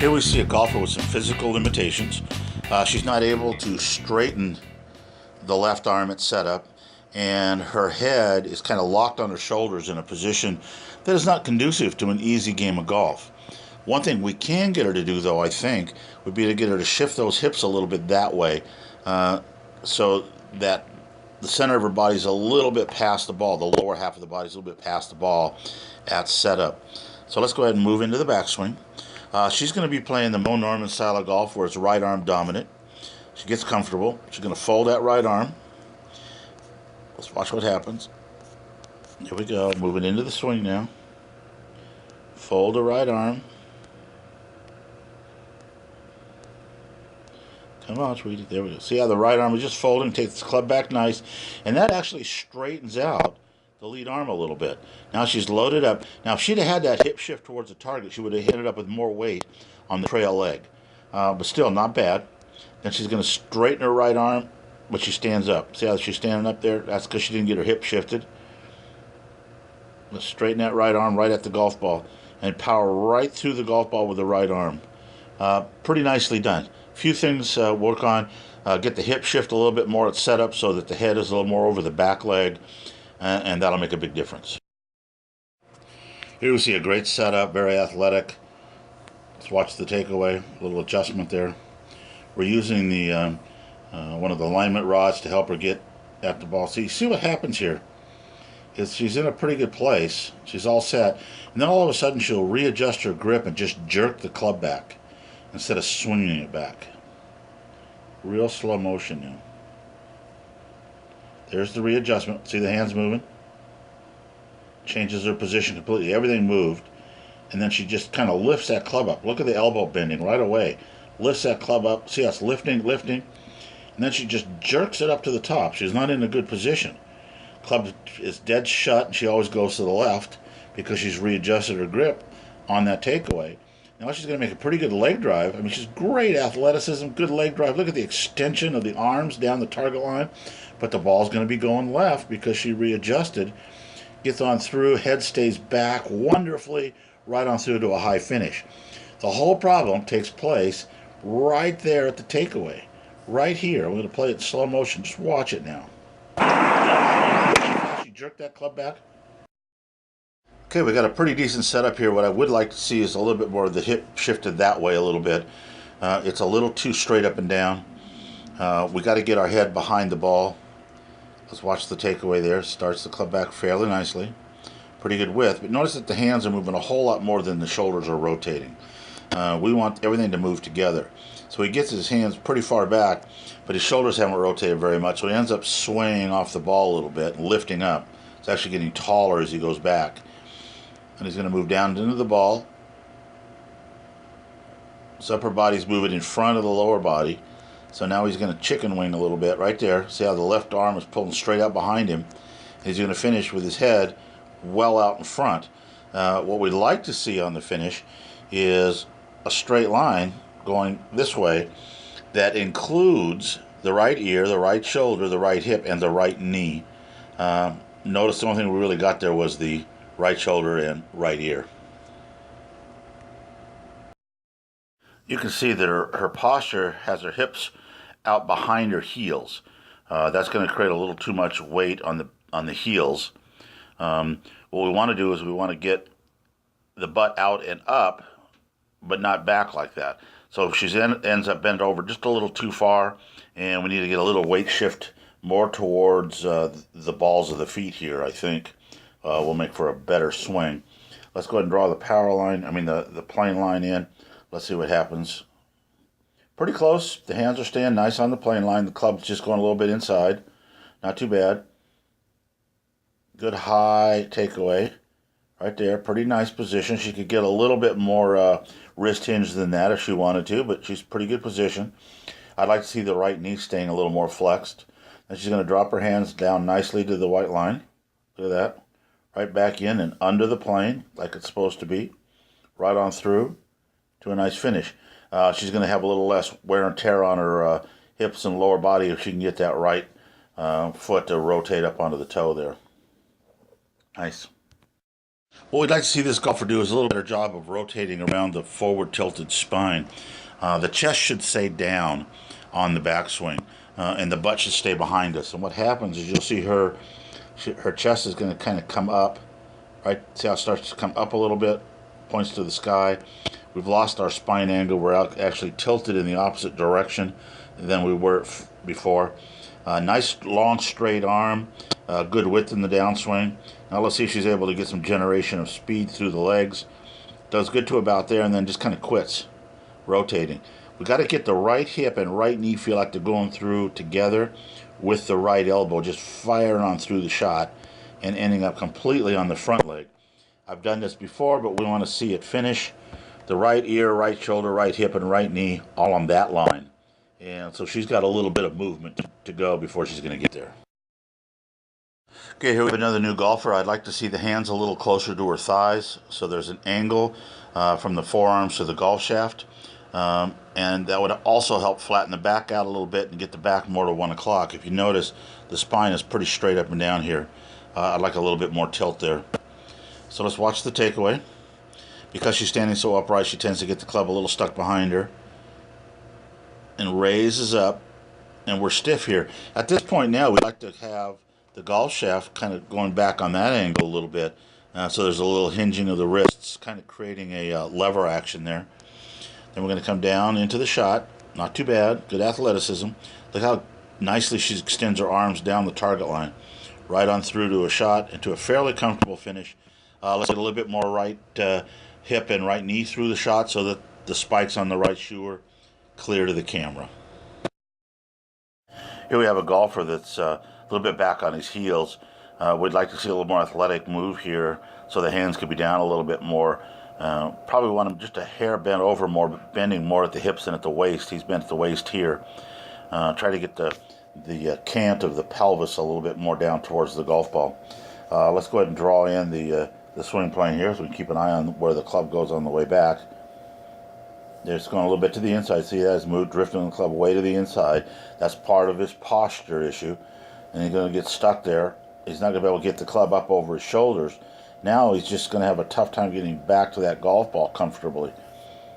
Here we see a golfer with some physical limitations. She's not able to straighten the left arm at setup, and her head is kind of locked on her shoulders in a position that is not conducive to an easy game of golf. One thing we can get her to do, though, I think, would be to get her to shift those hips a little bit that way, so that the center of her body is a little bit past the ball, the lower half of the body is a little bit past the ball at setup. So let's go ahead and move into the backswing. She's going to be playing the Mo Norman style of golf where it's right arm dominant. She gets comfortable. She's going to fold that right arm. Let's watch what happens. Here we go. Moving into the swing now. Fold the right arm. Come on, sweetie. There we go. See how the right arm is just folding, takes the club back nice, and that actually straightens out the lead arm a little bit. Now she's loaded up. Now if she'd have had that hip shift towards the target, she would have hit it up with more weight on the trail leg. But still, not bad. Then she's going to straighten her right arm, but she stands up. See how she's standing up there? That's because she didn't get her hip shifted. Let's straighten that right arm right at the golf ball and power right through the golf ball with the right arm. Pretty nicely done. Few things work on. Get the hip shift a little bit more at setup so that the head is a little more over the back leg, and that'll make a big difference. Here we see a great setup, very athletic. Let's watch the takeaway, a little adjustment there. We're using the one of the alignment rods to help her get at the ball. See what happens here is she's in a pretty good place. She's all set, and then all of a sudden she'll readjust her grip and just jerk the club back instead of swinging it back. Real slow motion now. There's the readjustment. See the hands moving? Changes her position completely. Everything moved. And then she just kind of lifts that club up. Look at the elbow bending right away. Lifts that club up. See how it's lifting. And then she just jerks it up to the top. She's not in a good position. Club is dead shut, and she always goes to the left because she's readjusted her grip on that takeaway. Now she's going to make a pretty good leg drive. I mean, she's great athleticism, good leg drive. Look at the extension of the arms down the target line. But the ball's going to be going left because she readjusted. Gets on through, head stays back wonderfully, right on through to a high finish. The whole problem takes place right there at the takeaway. Right here. I'm going to play it in slow motion. Just watch it now. She jerked that club back. Okay, we got a pretty decent setup here. What I would like to see is a little bit more of the hip shifted that way a little bit. It's a little too straight up and down. We got to get our head behind the ball. Let's watch the takeaway there. Starts the club back fairly nicely. Pretty good width. But notice that the hands are moving a whole lot more than the shoulders are rotating. We want everything to move together. So he gets his hands pretty far back, but his shoulders haven't rotated very much. So he ends up swaying off the ball a little bit and lifting up. It's actually getting taller as he goes back. And he's going to move down into the ball. His upper body's moving in front of the lower body. So now he's going to chicken wing a little bit right there. See how the left arm is pulling straight out behind him. He's going to finish with his head well out in front. What we'd like to see on the finish is a straight line going this way that includes the right ear, the right shoulder, the right hip, and the right knee. Notice the only thing we really got there was the right shoulder and right ear. You can see that her posture has her hips out behind her heels. That's going to create a little too much weight on the heels. What we want to do is we want to get the butt out and up, but not back like that. So if she ends up bent over just a little too far, and we need to get a little weight shift more towards the balls of the feet here, I think will make for a better swing. Let's go ahead and draw the power line, the plane line in. Let's see what happens. Pretty close. The hands are staying nice on the plane line. The club's just going a little bit inside. Not too bad. Good high takeaway. Right there. Pretty nice position. She could get a little bit more wrist hinge than that if she wanted to, but she's pretty good position. I'd like to see the right knee staying a little more flexed. Then she's going to drop her hands down nicely to the white line. Look at that. Right back in and under the plane like it's supposed to be. Right on through to a nice finish. She's going to have a little less wear and tear on her hips and lower body if she can get that right foot to rotate up onto the toe there. Nice. What we'd like to see this golfer do is a little better job of rotating around the forward tilted spine. The chest should stay down on the backswing, and the butt should stay behind us. And what happens is you'll see her chest is going to kind of come up, right? See how it starts to come up a little bit, points to the sky. We've lost our spine angle. We're actually tilted in the opposite direction than we were before. Nice long straight arm, good width in the downswing. Now let's see if she's able to get some generation of speed through the legs. Does good to about there and then just kind of quits, rotating. We got to get the right hip and right knee feel like they're going through together with the right elbow, just firing on through the shot and ending up completely on the front leg. I've done this before, but we want to see it finish. The right ear, right shoulder, right hip, and right knee all on that line. And so she's got a little bit of movement to go before she's going to get there. Okay, here we have another new golfer. I'd like to see the hands a little closer to her thighs, so there's an angle from the forearms to the golf shaft. And that would also help flatten the back out a little bit and get the back more to 1 o'clock. If you notice, the spine is pretty straight up and down here. I'd like a little bit more tilt there. So let's watch the takeaway. Because she's standing so upright, she tends to get the club a little stuck behind her and raises up, and we're stiff here. At this point now, we like to have the golf shaft kind of going back on that angle a little bit. So there's a little hinging of the wrists, kind of creating a lever action there. Then we're going to come down into the shot. Not too bad. Good athleticism. Look how nicely she extends her arms down the target line. Right on through to a shot and to a fairly comfortable finish. Let's get a little bit more right hip and right knee through the shot so that the spikes on the right shoe are clear to the camera. Here we have a golfer that's a little bit back on his heels. We'd like to see a little more athletic move here so the hands could be down a little bit more. Probably want him just a hair bent over more, bending more at the hips than at the waist. He's bent at the waist here. Try to get the cant of the pelvis a little bit more down towards the golf ball. Let's go ahead and draw in the swing plane here so we can keep an eye on where the club goes on the way back. It's going a little bit to the inside. See that? It's moved, drifting the club way to the inside. That's part of his posture issue. And he's going to get stuck there. He's not going to be able to get the club up over his shoulders. Now he's just going to have a tough time getting back to that golf ball comfortably.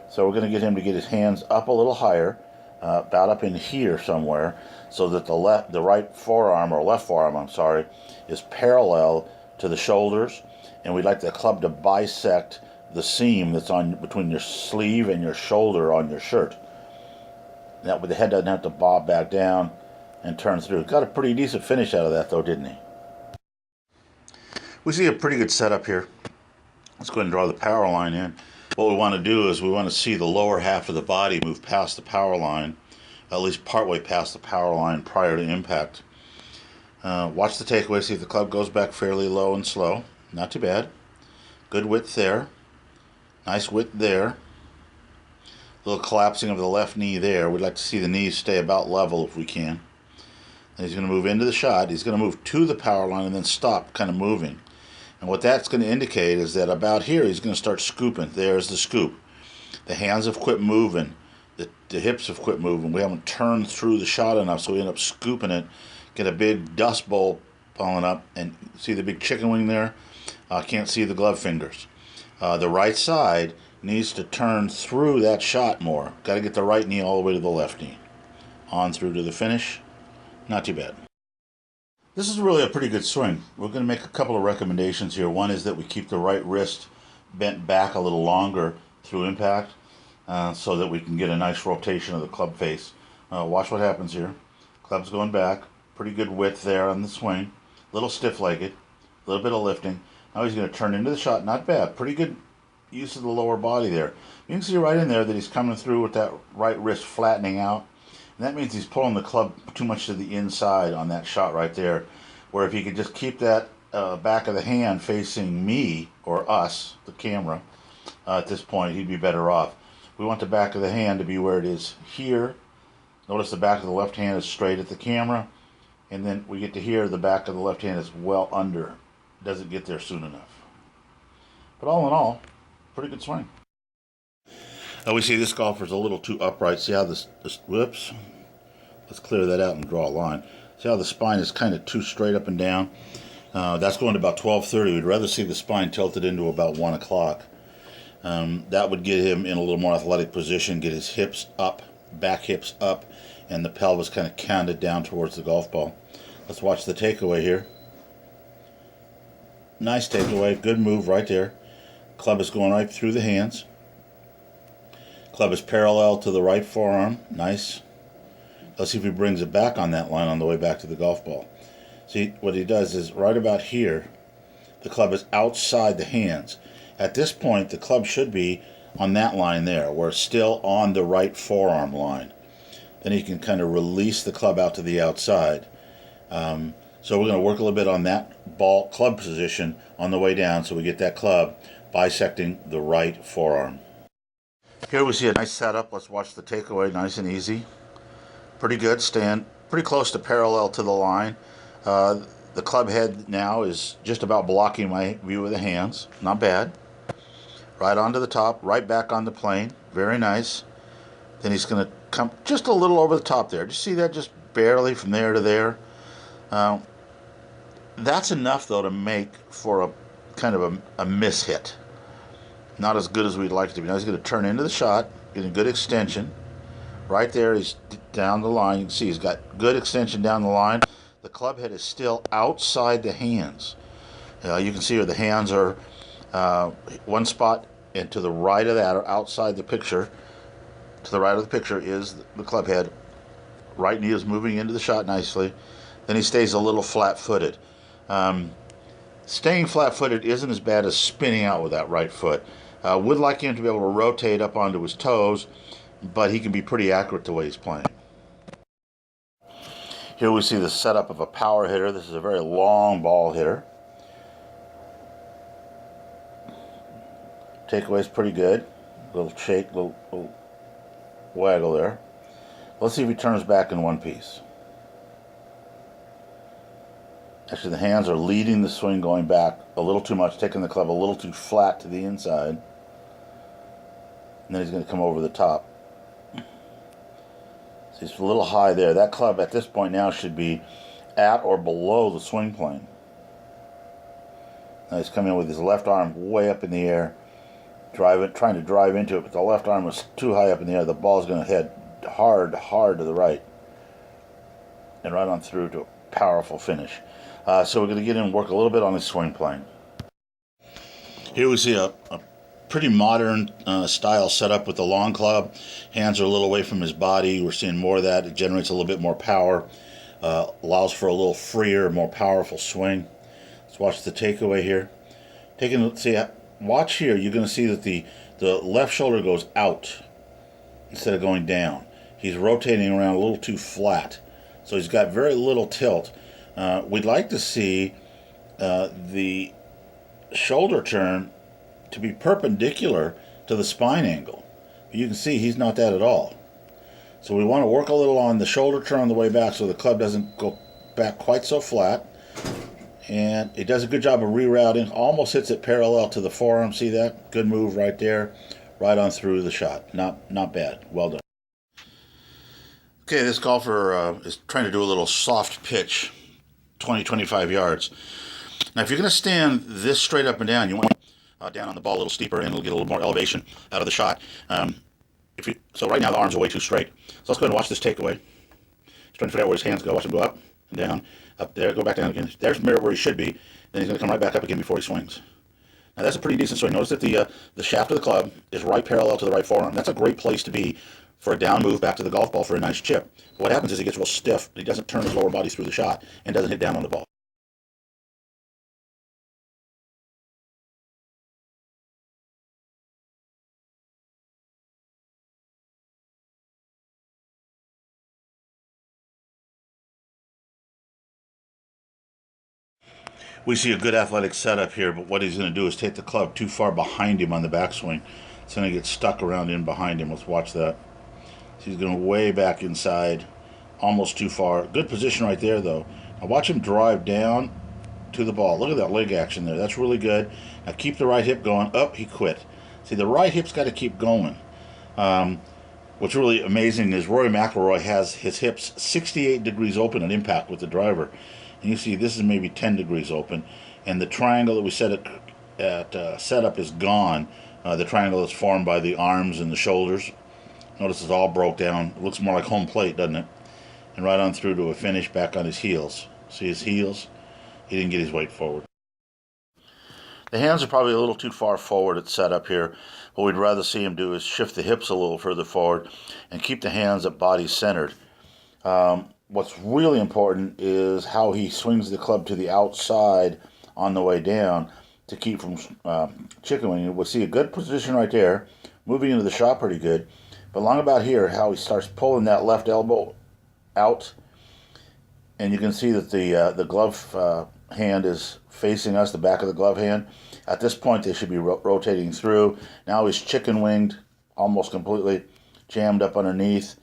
So we're going to get him to get his hands up a little higher, about up in here somewhere, so that the right forearm, or left forearm, I'm sorry, is parallel to the shoulders. And we'd like the club to bisect the seam that's on between your sleeve and your shoulder on your shirt. That way the head doesn't have to bob back down and turn through. Got a pretty decent finish out of that though, didn't he? We see a pretty good setup here. Let's go ahead and draw the power line in. What we want to do is we want to see the lower half of the body move past the power line, at least partway past the power line prior to impact. Watch the takeaway, see if the club goes back fairly low and slow. Not too bad. Good width there. Nice width there. A little collapsing of the left knee there. We'd like to see the knees stay about level if we can. Then he's going to move into the shot. He's going to move to the power line and then stop kind of moving. And what that's going to indicate is that about here he's going to start scooping. There's the scoop. The hands have quit moving. The hips have quit moving. We haven't turned through the shot enough, so we end up scooping it. Get a big dust bowl pulling up. And see the big chicken wing there? Can't see the glove fingers. The right side needs to turn through that shot more. Got to get the right knee all the way to the left knee. On through to the finish. Not too bad. This is really a pretty good swing. We're going to make a couple of recommendations here. One is that we keep the right wrist bent back a little longer through impact so that we can get a nice rotation of the club face. Watch what happens here. Club's going back. Pretty good width there on the swing. A little stiff-legged. A little bit of lifting. Now he's going to turn into the shot. Not bad. Pretty good use of the lower body there. You can see right in there that he's coming through with that right wrist flattening out. And that means he's pulling the club too much to the inside on that shot right there. Where if he could just keep that back of the hand facing me, or us, the camera, at this point, he'd be better off. We want the back of the hand to be where it is here. Notice the back of the left hand is straight at the camera. And then we get to here, the back of the left hand is well under. Doesn't get there soon enough. But all in all, pretty good swing. Now we see this golfer's a little too upright. See how this whoops? Let's clear that out and draw a line. See how the spine is kind of too straight up and down? That's going to about 12:30. We'd rather see the spine tilted into about 1 o'clock. That would get him in a little more athletic position, get his hips up, back hips up, and the pelvis kind of canted down towards the golf ball. Let's watch the takeaway here. Nice takeaway, good move right there. Club is going right through the hands. Club is parallel to the right forearm, nice. Let's see if he brings it back on that line on the way back to the golf ball. See, what he does is right about here, the club is outside the hands. At this point, the club should be on that line there. We're still on the right forearm line. Then he can kind of release the club out to the outside. So we're going to work a little bit on that ball club position on the way down so we get that club bisecting the right forearm. Here we see a nice setup. Let's watch the takeaway, nice and easy. Pretty good, stand pretty close to parallel to the line. The club head now is just about blocking my view of the hands. Not bad. Right onto the top, right back on the plane. Very nice. Then he's going to come just a little over the top there. Just see that, just barely from there to there. That's enough, though, to make for a kind of a miss hit. Not as good as we'd like it to be. Now he's going to turn into the shot, getting good extension. Right there, he's down the line. You can see he's got good extension down the line. The club head is still outside the hands. You can see where the hands are one spot, and to the right of that, or outside the picture, to the right of the picture is the club head. Right knee is moving into the shot nicely. Then he stays a little flat-footed. Staying flat-footed isn't as bad as spinning out with that right foot. Would like him to be able to rotate up onto his toes, but he can be pretty accurate the way he's playing. Here we see the setup of a power hitter. This is a very long ball hitter. Takeaway is pretty good. Little shake, little waggle there. Let's see if he turns back in one piece. Actually, the hands are leading the swing, going back a little too much, taking the club a little too flat to the inside. And then he's going to come over the top. So he's a little high there. That club at this point now should be at or below the swing plane. Now he's coming in with his left arm way up in the air, trying to drive into it, but the left arm was too high up in the air. The ball's going to head hard to the right and right on through to a powerful finish. So we're going to get in and work a little bit on his swing plane. Here we see a pretty modern style setup with the long club. Hands are a little away from his body. We're seeing more of that. It generates a little bit more power, allows for a little freer, more powerful swing. Let's watch the takeaway here. Watch here. You're going to see that the left shoulder goes out instead of going down. He's rotating around a little too flat, so he's got very little tilt. We'd like to see the shoulder turn to be perpendicular to the spine angle. But you can see he's not that at all. So we want to work a little on the shoulder turn on the way back so the club doesn't go back quite so flat. And it does a good job of rerouting. Almost hits it parallel to the forearm. See that? Good move right there. Right on through the shot. Not bad. Well done. Okay, this golfer is trying to do a little soft pitch, 20-25 yards. Now, if you're going to stand this straight up and down, you want down on the ball a little steeper, and it'll get a little more elevation out of the shot. So right now the arms are way too straight. So let's go ahead and watch this takeaway. He's trying to figure out where his hands go. Watch him go up and down, up there, go back down again. There's where he should be. Then he's going to come right back up again before he swings. Now that's a pretty decent swing. Notice that the shaft of the club is right parallel to the right forearm. That's a great place to be for a down move back to the golf ball for a nice chip. But what happens is he gets real stiff. He doesn't turn his lower body through the shot and doesn't hit down on the ball. We see a good athletic setup here, but what he's going to do is take the club too far behind him on the backswing. It's going to get stuck around in behind him. Let's watch that. So he's going way back inside, almost too far. Good position right there, though. Now watch him drive down to the ball. Look at that leg action there. That's really good. Now keep the right hip going. Up, he quit. See, the right hip's got to keep going. What's really amazing is Rory McIlroy has his hips 68 degrees open at impact with the driver. And you see this is maybe 10 degrees open, and the triangle that we set at setup is gone. The triangle is formed by the arms and the shoulders. Notice it's all broke down. It looks more like home plate, doesn't it? And right on through to a finish back on his heels. See his heels? He didn't get his weight forward. The hands are probably a little too far forward at setup here. What we'd rather see him do is shift the hips a little further forward and keep the hands at body centered. What's really important is how he swings the club to the outside on the way down to keep from chicken wing. We'll see a good position right there, moving into the shot pretty good. But along about here, how he starts pulling that left elbow out, and you can see that the glove hand is facing us, the back of the glove hand. At this point, they should be rotating through. Now he's chicken winged almost completely, jammed up underneath,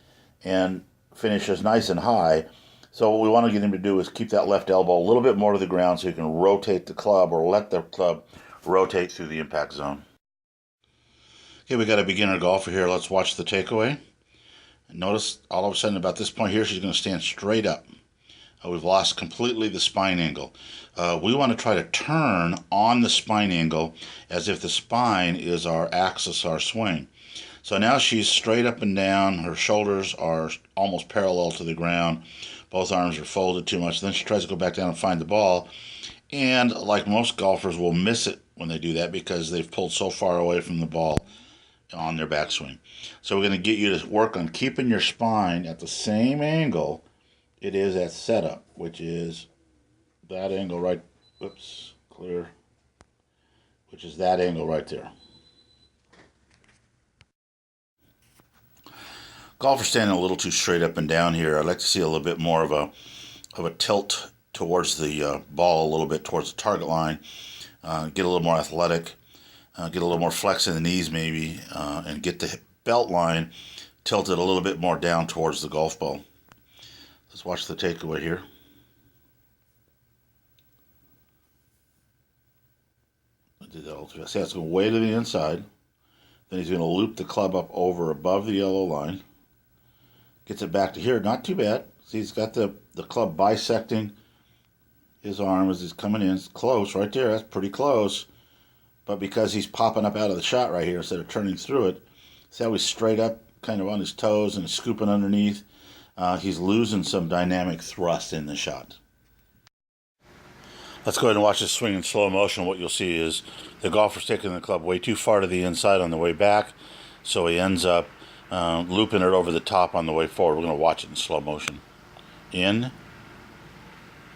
and finishes nice and high. So what we want to get him to do is keep that left elbow a little bit more to the ground so he can rotate the club, or let the club rotate through the impact zone. Okay, we got a beginner golfer here. Let's watch the takeaway. Notice all of a sudden about this point here, she's going to stand straight up. We've lost completely the spine angle. We want to try to turn on the spine angle as if the spine is our axis, our swing. So now she's straight up and down. Her shoulders are almost parallel to the ground. Both arms are folded too much. Then she tries to go back down and find the ball. And like most golfers, will miss it when they do that because they've pulled so far away from the ball on their backswing. So we're going to get you to work on keeping your spine at the same angle it is at setup, which is that angle right, whoops, clear, which is that angle right there. Golfer's standing a little too straight up and down here. I'd like to see a little bit more of a tilt towards the ball, a little bit towards the target line, get a little more athletic, get a little more flex in the knees maybe, and get the belt line tilted a little bit more down towards the golf ball. Let's watch the takeaway here. I did that all too fast. See, it's going way to the inside. Then he's going to loop the club up over above the yellow line. Gets it back to here. Not too bad. See, he's got the club bisecting his arm as he's coming in. It's close right there. That's pretty close. But because he's popping up out of the shot right here instead of turning through it, see how he's straight up, kind of on his toes and scooping underneath. He's losing some dynamic thrust in the shot. Let's go ahead and watch this swing in slow motion. What you'll see is the golfer's taking the club way too far to the inside on the way back, so he ends up looping it over the top on the way forward. We're going to watch it in slow motion. In,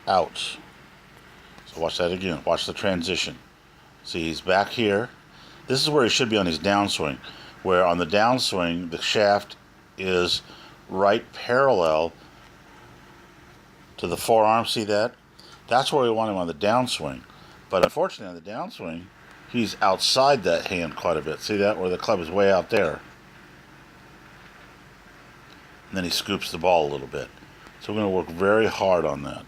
out. So watch that again. Watch the transition. See, he's back here. This is where he should be on his downswing, where on the downswing, the shaft is right parallel to the forearm. See that? That's where we want him on the downswing. But unfortunately, on the downswing, he's outside that hand quite a bit. See that? Where the club is way out there. And then he scoops the ball a little bit. So we're going to work very hard on that.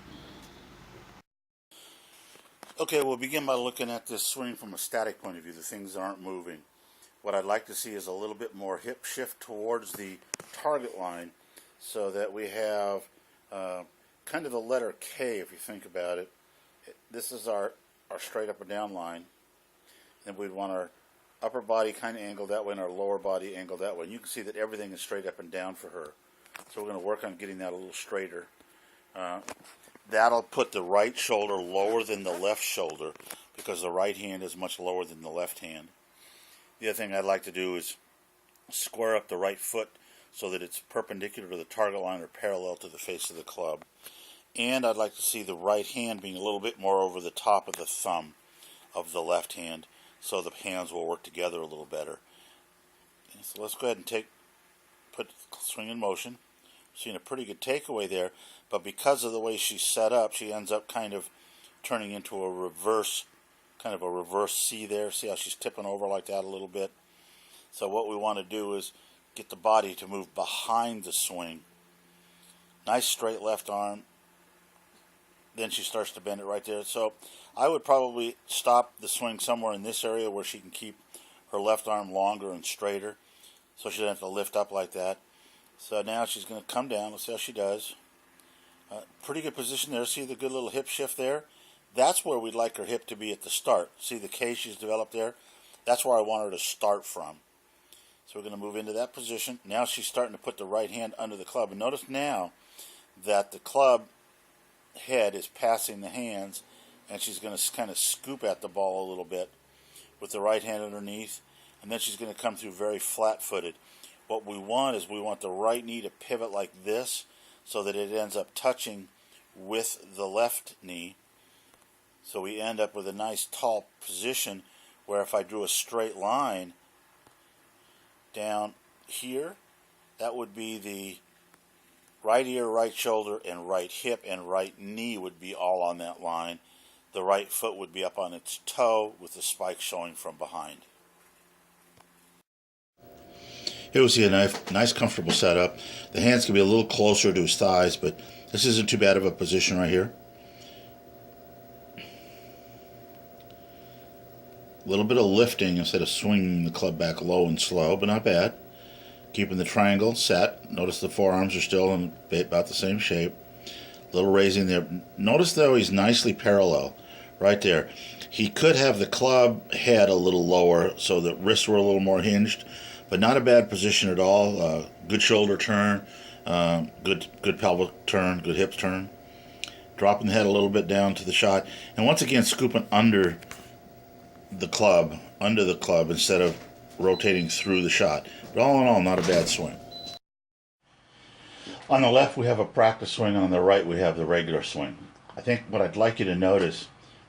Okay, we'll begin by looking at this swing from a static point of view. The things aren't moving. What I'd like to see is a little bit more hip shift towards the target line so that we have kind of the letter K, if you think about it. This is our straight up and down line. And we'd want our upper body kind of angled that way and our lower body angled that way. And you can see that everything is straight up and down for her. So we're going to work on getting that a little straighter. That'll put the right shoulder lower than the left shoulder because the right hand is much lower than the left hand. The other thing I'd like to do is square up the right foot so that it's perpendicular to the target line or parallel to the face of the club. And I'd like to see the right hand being a little bit more over the top of the thumb of the left hand so the hands will work together a little better. Okay, so let's go ahead and put the swing in motion. Seeing a pretty good takeaway there, but because of the way she's set up, she ends up kind of turning into a reverse, kind of a reverse C there. See how she's tipping over like that a little bit? So what we want to do is get the body to move behind the swing. Nice straight left arm. Then she starts to bend it right there. So I would probably stop the swing somewhere in this area where she can keep her left arm longer and straighter so she doesn't have to lift up like that. So now she's going to come down. Let's see how she does. Pretty good position there. See the good little hip shift there? That's where we'd like her hip to be at the start. See the K she's developed there? That's where I want her to start from. So we're going to move into that position. Now she's starting to put the right hand under the club. And notice now that the club head is passing the hands, and she's going to kind of scoop at the ball a little bit with the right hand underneath. And then she's going to come through very flat-footed. What we want is we want the right knee to pivot like this so that it ends up touching with the left knee. So we end up with a nice tall position where if I drew a straight line down here, that would be the right ear, right shoulder, and right hip, and right knee would be all on that line. The right foot would be up on its toe with the spike showing from behind. Here we see a nice comfortable setup. The hands can be a little closer to his thighs, but this isn't too bad of a position right here. A little bit of lifting instead of swinging the club back low and slow, but not bad. Keeping the triangle set. Notice the forearms are still in about the same shape. A little raising there. Notice though he's nicely parallel right there. He could have the club head a little lower so the wrists were a little more hinged, but not a bad position at all. Good shoulder turn, good pelvic turn, good hips turn. Dropping the head a little bit down to the shot, and once again scooping under the club instead of rotating through the shot. But all in all, not a bad swing. On the left we have a practice swing, on the right we have the regular swing. I think what I'd like you to notice,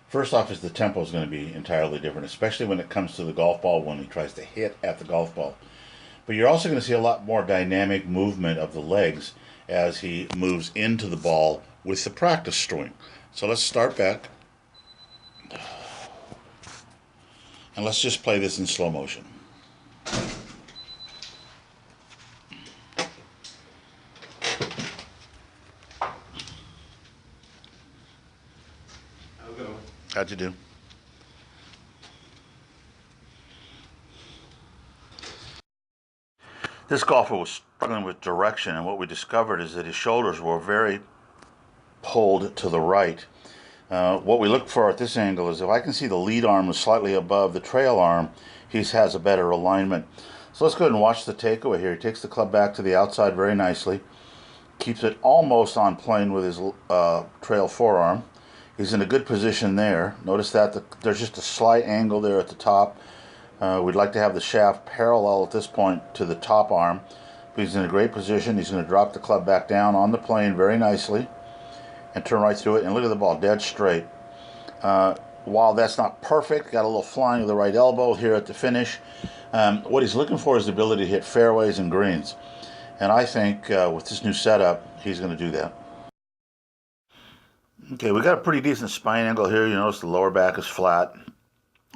first off, is the tempo is going to be entirely different, especially when it comes to the golf ball when he tries to hit at the golf ball. But you're also going to see a lot more dynamic movement of the legs as he moves into the ball with the practice swing. So let's start back. And let's just play this in slow motion. I'll go. How'd you do? This golfer was struggling with direction, and what we discovered is that his shoulders were very pulled to the right. What we look for at this angle is if I can see the lead arm is slightly above the trail arm, he has a better alignment. So let's go ahead and watch the takeaway here. He takes the club back to the outside very nicely, keeps it almost on plane with his trail forearm. He's in a good position there. Notice that there's just a slight angle there at the top. We'd like to have the shaft parallel at this point to the top arm. But he's in a great position. He's going to drop the club back down on the plane very nicely and turn right through it, and look at the ball, dead straight. While that's not perfect, got a little flying with the right elbow here at the finish. What he's looking for is the ability to hit fairways and greens, and I think with this new setup, he's going to do that. Okay, we got a pretty decent spine angle here. You notice the lower back is flat,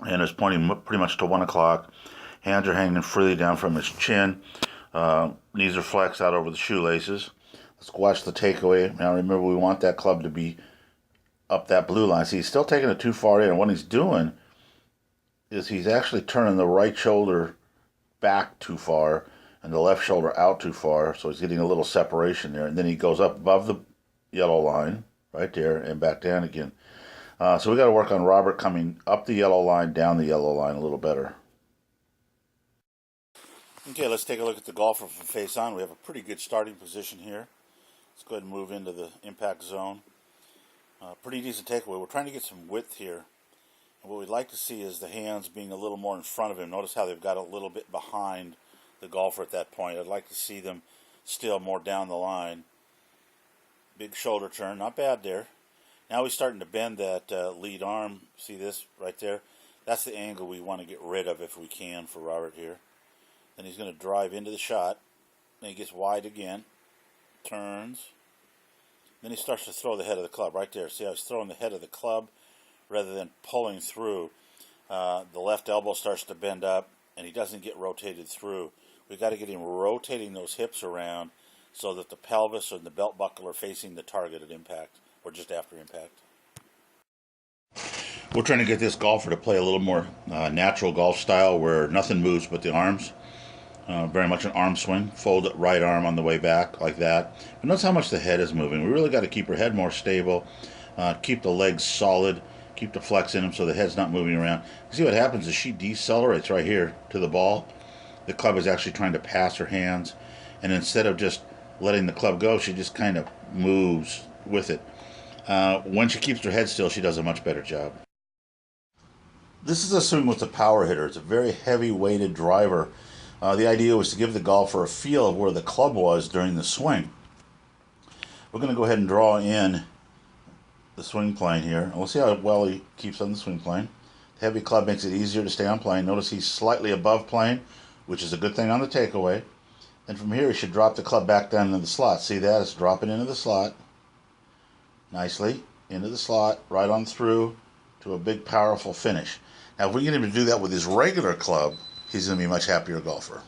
and it's pointing pretty much to 1 o'clock. Hands are hanging freely down from his chin. Knees are flexed out over the shoelaces. Let's watch the takeaway. Now remember, we want that club to be up that blue line. See, he's still taking it too far in, and what he's doing is he's actually turning the right shoulder back too far and the left shoulder out too far, so he's getting a little separation there, and then he goes up above the yellow line right there and back down again. So we got to work on Robert coming up the yellow line, down the yellow line a little better. Okay, let's take a look at the golfer from face on. We have a pretty good starting position here. Let's go ahead and move into the impact zone. Pretty decent takeaway. We're trying to get some width here. And what we'd like to see is the hands being a little more in front of him. Notice how they've got a little bit behind the golfer at that point. I'd like to see them still more down the line. Big shoulder turn. Not bad there. Now he's starting to bend that lead arm. See this right there? That's the angle we want to get rid of if we can for Robert here. Then he's going to drive into the shot. Then he gets wide again. Turns. Then he starts to throw the head of the club right there. See how he's throwing the head of the club rather than pulling through. The left elbow starts to bend up, and he doesn't get rotated through. We've got to get him rotating those hips around so that the pelvis and the belt buckle are facing the target at impact or just after impact. We're trying to get this golfer to play a little more natural golf style where nothing moves but the arms. Very much an arm swing. Fold right arm on the way back like that. But notice how much the head is moving. We really got to keep her head more stable. Keep the legs solid. Keep the flex in them so the head's not moving around. You see what happens is she decelerates right here to the ball. The club is actually trying to pass her hands. And instead of just letting the club go, she just kind of moves with it. When she keeps her head still, she does a much better job. This is a swing with a power hitter. It's a very heavy weighted driver. The idea was to give the golfer a feel of where the club was during the swing. We're going to go ahead and draw in the swing plane here. And we'll see how well he keeps on the swing plane. The heavy club makes it easier to stay on plane. Notice he's slightly above plane, which is a good thing on the takeaway. And from here, he should drop the club back down into the slot. See that? It's dropping into the slot nicely, into the slot, right on through to a big, powerful finish. Now, if we get him to do that with his regular club, he's going to be a much happier golfer.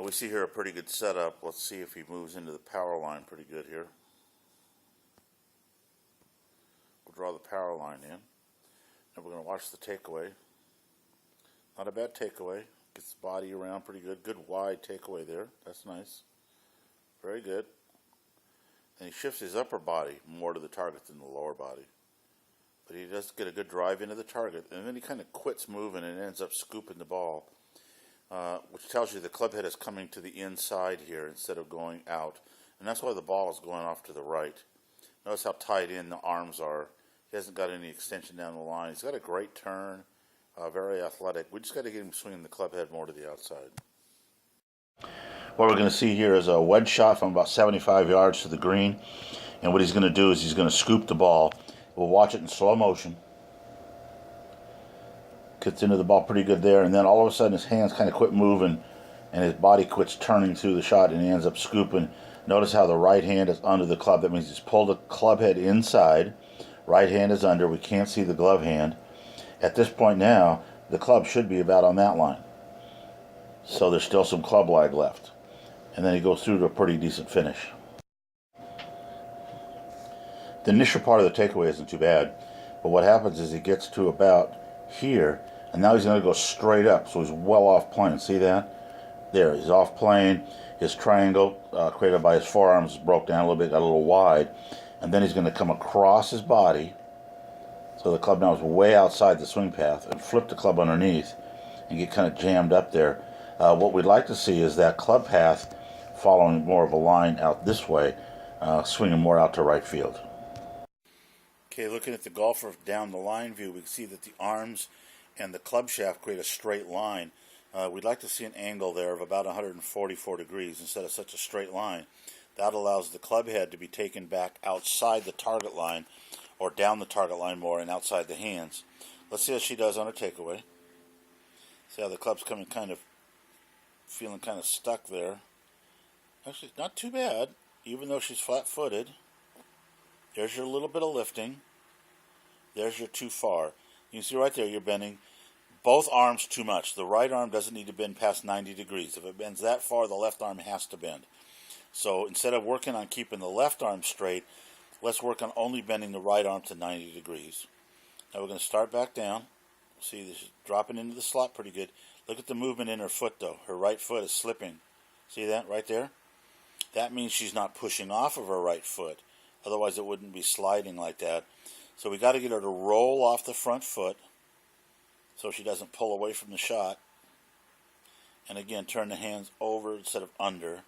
We see here a pretty good setup. Let's see if he moves into the power line pretty good here. We'll draw the power line in. And we're going to watch the takeaway. Not a bad takeaway. Gets the body around pretty good. Good wide takeaway there. That's nice. Very good. And he shifts his upper body more to the target than the lower body. But he does get a good drive into the target. And then he kind of quits moving and ends up scooping the ball. Which tells you the club head is coming to the inside here instead of going out. And that's why the ball is going off to the right. Notice how tight in the arms are. He hasn't got any extension down the line. He's got a great turn. Very athletic. We just got to get him swinging the club head more to the outside. What we're going to see here is a wedge shot from about 75 yards to the green. And what he's going to do is he's going to scoop the ball. We'll watch it in slow motion. Gets into the ball pretty good there, and then all of a sudden his hands kind of quit moving and his body quits turning through the shot and he ends up scooping. Notice how the right hand is under the club. That means he's pulled the club head inside. Right hand is under. We can't see the glove hand. At this point now, the club should be about on that line. So there's still some club lag left. And then he goes through to a pretty decent finish. The initial part of the takeaway isn't too bad, but what happens is he gets to about here, and now he's going to go straight up, so he's well off plane. See that? There, he's off plane. His triangle created by his forearms broke down a little bit, got a little wide, and then he's going to come across his body, so the club now is way outside the swing path, and flip the club underneath and get kind of jammed up there. What we'd like to see is that club path following more of a line out this way, swinging more out to right field. Okay, looking at the golfer down the line view, we can see that the arms and the club shaft create a straight line. We'd like to see an angle there of about 144 degrees instead of such a straight line. That allows the club head to be taken back outside the target line or down the target line more and outside the hands. Let's see how she does on her takeaway. See how the club's coming feeling kind of stuck there. Actually, not too bad, even though she's flat-footed. There's your little bit of lifting. There's your too far. You can see right there you're bending both arms too much. The right arm doesn't need to bend past 90 degrees. If it bends that far, the left arm has to bend. So instead of working on keeping the left arm straight, let's work on only bending the right arm to 90 degrees. Now we're going to start back down. See, this is dropping into the slot pretty good. Look at the movement in her foot, though. Her right foot is slipping. See that right there? That means she's not pushing off of her right foot. Otherwise, it wouldn't be sliding like that. So we got to get her to roll off the front foot so she doesn't pull away from the shot. And again, turn the hands over instead of under.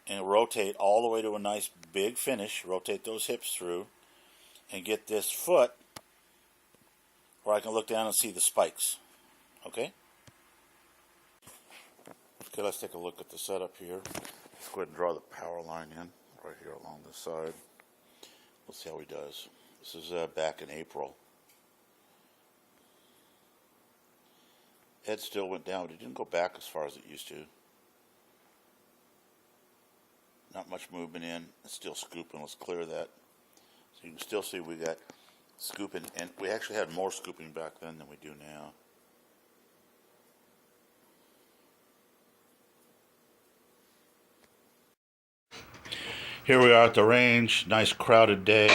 And rotate all the way to a nice big finish. Rotate those hips through. And get this foot where I can look down and see the spikes. Okay? Okay, let's take a look at the setup here. Let's go ahead and draw the power line in. Right here along the side. Let's see how he does. This is back in April. Head still went down, but it didn't go back as far as it used to. Not much movement in. It's still scooping. Let's clear that. So you can still see we got scooping, and we actually had more scooping back then than we do now. Here we are at the range, nice crowded day.